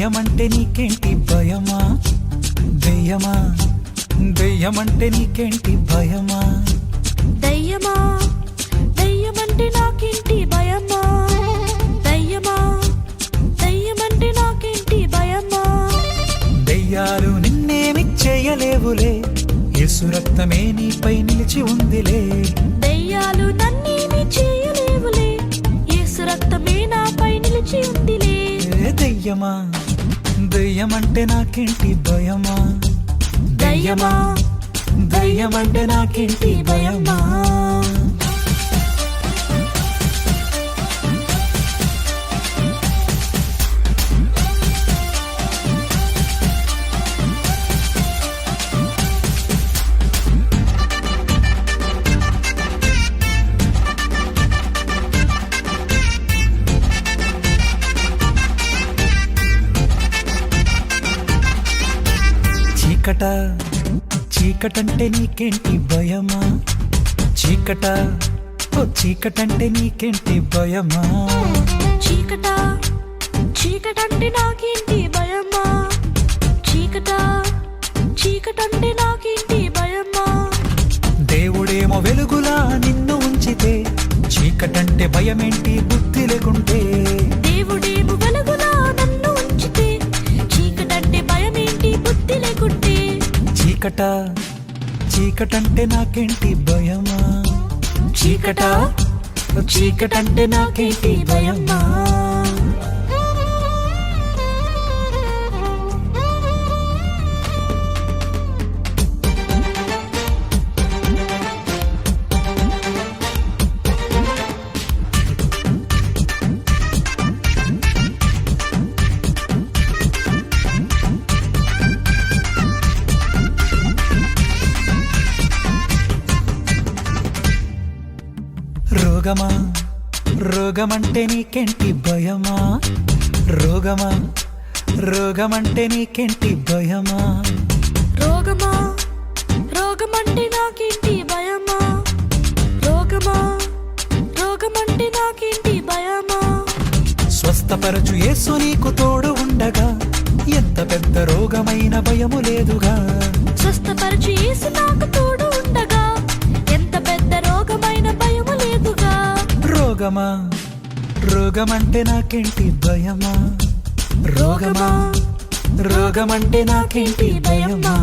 దెయ్యమంటే నీకేంటి భయమా? దెయ్యమా దెయ్యమంటే నీకేంటి భయమా? దయ్యమా దయ్యమంటే నాకేంటి భయమా? దయ్యమా దయ్యమంటే నాకేంటి భయమా? దెయ్యాలు నిన్నేమి చేయలేవులే, యేసు రక్తమే నీపై నిలిచి ఉందిలే. దయ్యాలు నన్నేమి చేయలేవులే, యేసు రక్తమే నాపై నిలిచి ఉందిలే. దెయ్యమా దెయ్యమంటే నాకేంటి భయమా? దయ్యమా దెయ్యమంటే నాకేంటి భయమా? చీకట చీకటంటే నీకేంటి భయమా? చీకట ఓ చీకటంటే నీకేంటి భయమా? చీకట చీకటంటే నాకేంటి భయమా? చీకట చీకటంటే నాకేంటి భయమా? దేవుడేమో వెలుగులా నిన్ను ఉంచితే, చీకటంటే భయమేంటి బుద్ధి లేకుంటే? దేవుడేమో వెలుగులా నన్ను ఉంచితే, చీకటంటే భయమేంటి బుద్ధి లేకుంటే? చీకట చీకటంటే నాకేంటి భయమా? చీకట చీకటంటే నాకేంటి భయమా? రోగమా రోగమంటే నీకేంటి భయమా? రోగమా రోగమంటే నీకేంటి భయమా? రోగమా రోగమంటే నాకేంటి భయమా? రోగమా రోగమంటే నాకేంటి భయమా? స్వస్థపరచు యేసు నీకు తోడు ఉండగా, ఎంత పెద్ద రోగమైన భయము లేదుగా. స్వస్థపరచు యేసు నాకు తోడు ఉండగా, ఎంత పెద్ద రోగమైన భయము లేదుగా. రోగమా రోగమంటే నాకేంటి భయమా? రోగమా రోగమంటే నాకేంటి భయమా?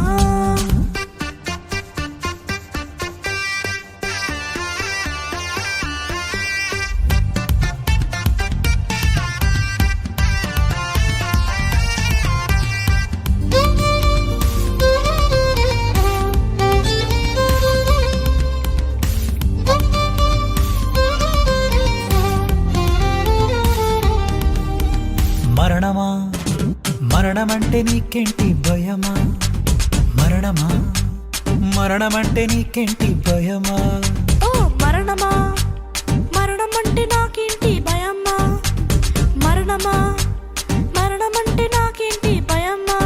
మరణమా మరణమంటే నీకేంటి భయమా? మరణమా మరణమంటే నీకేంటి భయమా? ఓ మరణమా మరణమంటే నాకేంటి భయమా? మరణమా మరణమంటే నాకేంటి భయమా?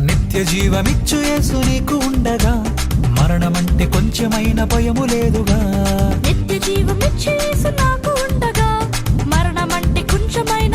నిత్య జీవమిచ్చు యేసు నీకు ఉండగా, మరణమంటే కొంచెమైన భయము లేదుగా. నిత్య జీవమిచ్చే యేసు నాకు ఉండగా, మరణమంటే కొంచెమైన